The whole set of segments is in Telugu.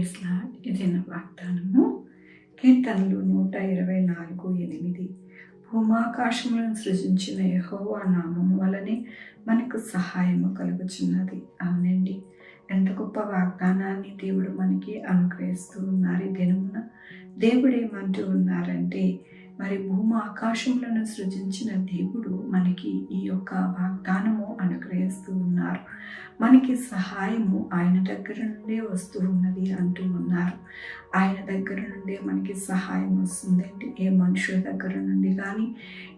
Praise lord. ఇదిన వాగ్దానము. కీర్తనలు 124:8. భూమాకాశములను సృజించిన యెహోవా నామము వలనే మనకు సహాయము కలుగుచున్నది. అవునండి, ఎంత గొప్ప వాగ్దానాన్ని దేవుడు మనకి అనుగ్రహిస్తూ ఉన్నారు. ఈ దినమున దేవుడు ఏమంటూ ఉన్నారంటే, మరి భూమి ఆకాశములను సృజించిన దేవుడు మనకి ఈ యొక్క వాగ్దానము అనుగ్రహిస్తూ ఉన్నారు. మనకి సహాయము ఆయన దగ్గర నుండే వస్తూ ఉన్నది అంటూ ఉన్నారు. ఆయన దగ్గర నుండే మనకి సహాయం వస్తుందండి. ఏ మనుషుల దగ్గర నుండి కానీ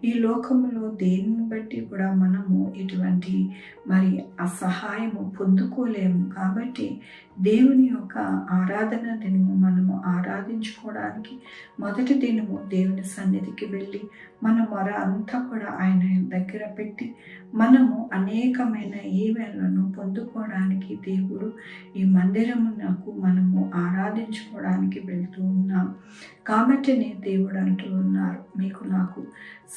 ఈ లోకంలో దేనిని బట్టి కూడా మనము ఇటువంటి మరి ఆ సహాయము పొందుకోలేము. కాబట్టి దేవుని యొక్క ఆరాధన దినము మనము ఆరాధించుకోవడానికి మొదటి దినము దేవుని సన్నిధికి వెళ్ళి మన మొర అంతా కూడా ఆయన దగ్గర పెట్టి మనము అనేకమైన ఈవెన్లను పొందుకోవడానికి దేవుడు ఈ మందిరమునకు మనము ఆరాధించుకోవడానికి వెళ్తూ ఉన్నాం. కాబట్టి దేవుడు అంటూ ఉన్నారు, మీకు నాకు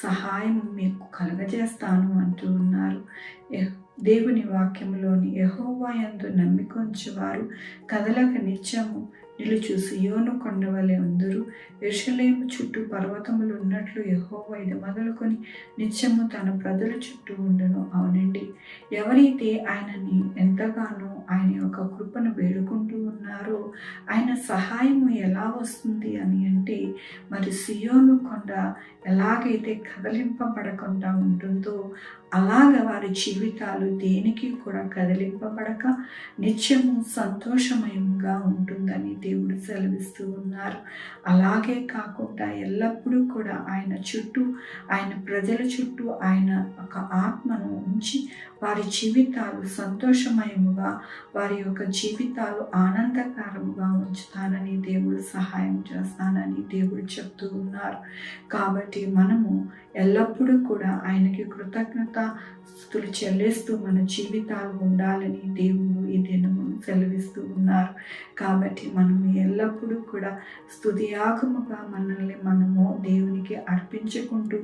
సహాయం మీకు కలగజేస్తాను అంటూ ఉన్నారు. దేవుని వాక్యంలోని యెహోవా యందు నమ్మికొంచు వారు కదలక నిత్యము నిలుచు సియోను కొండవలె ఉందురు. యెరూషలేము చుట్టూ పర్వతములు ఉన్నట్లు యెహోవా ఇది మొదలుకొని నిత్యము తన ప్రజల చుట్టూ ఉండును. అవునండి, ఎవరైతే ఆయనని ఎంతగానో ఆయన యొక్క కృపను వేడుకుంటూ ఉన్నారో ఆయన సహాయము ఎలా వస్తుంది అని అంటే, మరి సియోను కొండ ఎలాగైతే కదలింపబడకుండా ఉంటుందో అలాగ వారి జీవితాలు దేనికి కూడా కదిలింపబడక నిత్యము సంతోషమయంగా ఉంటుందని దేవుడు సెలవిస్తూ ఉన్నారు. అలాగే కాకుండా ఎల్లప్పుడూ కూడా ఆయన చుట్టూ, ఆయన ప్రజల చుట్టూ ఆయన ఒక ఆత్మను ఉంచి వారి జీవితాలు సంతోషమయముగా, వారి యొక్క జీవితాలు ఆనందకరముగా ఉంచుతానని దేవుడు సహాయం చేస్తానని దేవుడు చెప్తూ ఉన్నారు. కాబట్టి మనము ఎల్లప్పుడూ కూడా ఆయనకి కృతజ్ఞతాస్తుతులు చెల్లిస్తూ మన జీవితాలు ఉండాలని దేవుడు ఈ దినము సెలవిస్తూ ఉన్నారు. కాబట్టి మనము ఎల్లప్పుడూ కూడా స్తుతియాగముగా మనల్ని మనము దేవునికి అర్పించుకుంటూ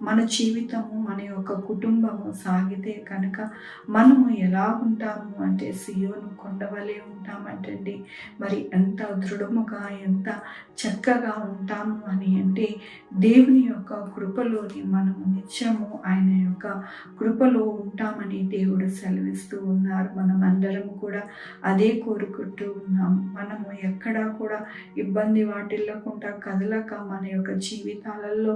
మన జీవితము, మన యొక్క కుటుంబము సాగితే కనుక మనము ఎలా ఉంటాము అంటే సియోను కొండవలే ఉంటామంటండి. మరి ఎంత దృఢముగా, ఎంత చక్కగా ఉంటాము అని అంటే దేవుని యొక్క కృపలోని మనము నిత్యము ఆయన యొక్క కృపలో ఉంటామని దేవుడు సెలవిస్తూ ఉన్నారు. మనమందరము కూడా అదే కోరుకుంటూ ఉన్నాము. మనము ఎక్కడా కూడా ఇబ్బంది వాటిల్లకుండా కదలక మన యొక్క జీవితాలలో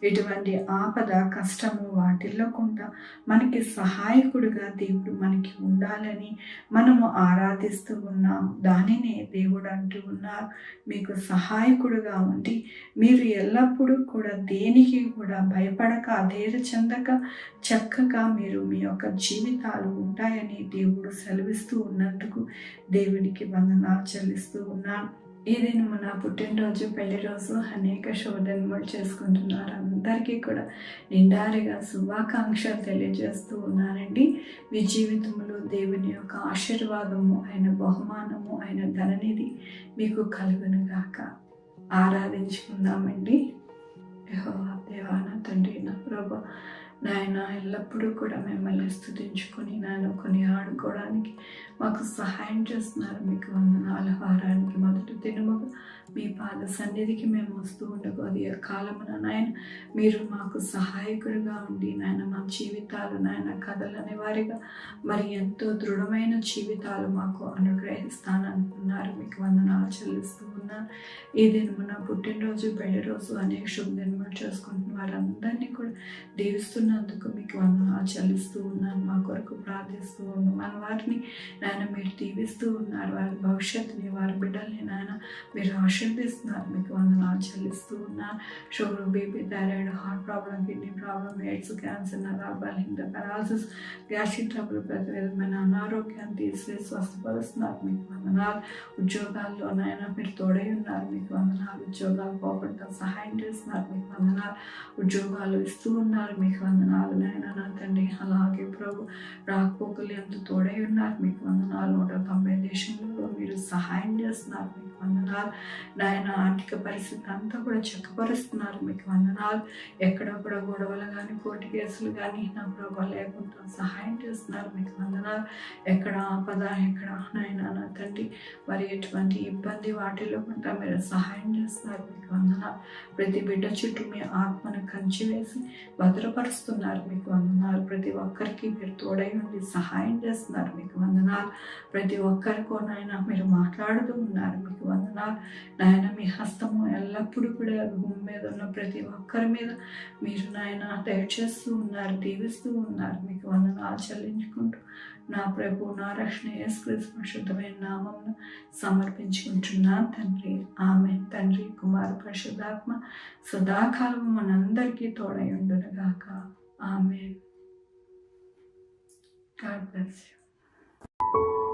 ఎటువంటి ఆపద, కష్టము వాటిల్లకుండా మనకి సహాయకుడిగా దేవుడు మనకి ఉండాలని మనము ఆరాధిస్తూ ఉన్నాం. దానినే దేవుడు అంటూ ఉన్నారు, మీకు సహాయకుడిగా ఉండి మీరు ఎల్లప్పుడూ కూడా దేనికి కూడా భయపడక, అధైర్య చెందక చక్కగా మీరు మీ యొక్క జీవితాలు ఉంటాయని దేవుడు సెలవిస్తూ ఉన్నందుకు దేవునికి వందనాలు చెల్లిస్తూ ఉన్నాను. ఏదైనా మన పుట్టినరోజు, పెళ్లి రోజు అనేక శుభదినములు చేసుకుంటున్నారు. అందరికీ కూడా నిండారిగా శుభాకాంక్షలు తెలియజేస్తూ ఉన్నానండి. మీ జీవితంలో దేవుని యొక్క ఆశీర్వాదము, ఆయన బహుమానము, ఆయన ధననిధి మీకు కలుగును గాక. ఆరాధించుకుందామండి. యెహోవా దేవా, నా తండ్రి, నా ప్రభువా, నాయన ఎల్లప్పుడూ కూడా మిమ్మల్ని స్తుతించుకొని నాయన కొని ఆడుకోవడానికి మాకు సహాయం చేస్తున్నారు. మీకు వందనాలు. వారానికి మొదటి దినముగా మీ పాద సన్నిధికి మేము వస్తూ ఉండగా అది కాలమున నాయన మీరు మాకు సహాయకుడిగా ఉండి నాయన మా జీవితాలు నాయన కదలని వారిగా మరి ఎంతో దృఢమైన జీవితాలు మాకు అనుగ్రహిస్తానంటున్నారు. మీకు వందనాలు చెల్లిస్తూ ఉన్నాను. ఈ దినమున పుట్టినరోజు, పెళ్లి రోజు అనేక శుభదినములు చేసుకుంటున్న వారందరినీ కూడా దీవిస్తున్నందుకు మీకు వందనాలు చెల్లిస్తూ ఉన్నాను. మా కొరకు ప్రార్థిస్తూ ఉన్నాను. మన వారిని నాయన మీరు దీవిస్తూ ఉన్నారు. వారి భవిష్యత్తుని, వారి బిడ్డల్ని నాయన మీరు ఆశీర్దిస్తున్నారు. మీకు వందనాలు చెల్లిస్తూ ఉన్నారు. Sugar, BP, thyroid, heart problem, kidney problem, AIDS, cancer, నరాల బలహీనత, పెరాలసిస్, గ్యాస్ట్రిక్ ట్రబుల్, ప్రతి విధమైన అనారోగ్యాన్ని తీసివేసి స్వస్థపరుస్తున్నారు. మీకు వందనాలు. ఉద్యోగాల్లో నాయన మీరు తోడై ఉన్నారు. మీకు వందనాలు. ఉద్యోగాలు పోగొట్టడం సహాయం చేస్తున్నారు. మీకు వందనాలు. ఉద్యోగాలు ఇస్తూ ఉన్నారు. మీకు వందనాలు నాయన నా తండ్రి. అలాగే ప్రభు రాకపోకలు ఎంత తోడై ఉన్నారు. మీకు వందనాలు. 190 దేశంలో మీరు సహాయం చేస్తున్నారు. మీకు వందనాలు. నాయన ఆర్థిక పరిస్థితి అంతా కూడా చక్కపరుస్తున్నారు. మీకు వందనాలు. ఎక్కడ కూడా గొడవలు కానీ, కోర్టు కేసులు కానీ నా ప్రభా లేకుండా సహాయం చేస్తున్నారు. మీకు వందనాలు. ఎక్కడ ఆపద, ఎక్కడ నాయన నా తండ్రి మరి ఎటువంటి ఇబ్బంది వాటిల్లో కూడా మీరు సహాయం చేస్తున్నారు. మీకు వందనాలు. ప్రతి బిడ్డ చుట్టూ మీ ఆత్మను కంచి వేసి భద్రపరుస్తున్నారు. మీకు వందనాలు. ప్రతి ఒక్కరికి మీరు తోడై ఉండి సహాయం చేస్తున్నారు. మీకు వందనాలు. ప్రతి ఒక్కరికో నాయన మీరు మాట్లాడుతూ ఉన్నారు. మీకు వందనాలు. నాయన మీ హస్తము ఎల్లప్పుడూ కూడా భూమి మీద ఉన్న ప్రతి ఒక్కరి మీద మీరు నాయన దయచేస్తూ ఉన్నారు, దీవిస్తూ ఉన్నారు. మీకు వందనాలు చెల్లించుకుంటూ నా ప్రభు, నా రక్షణ యేసుక్రీస్తు పరిశుద్ధమైన నామమును సమర్పించుకుంటున్నాను తండ్రి. ఆమేన్. తండ్రి, కుమార, పరిశుద్ధాత్మ సదాకాలం మనందరికీ తోడై ఉండునుగాక. ఆమేన్. God bless you.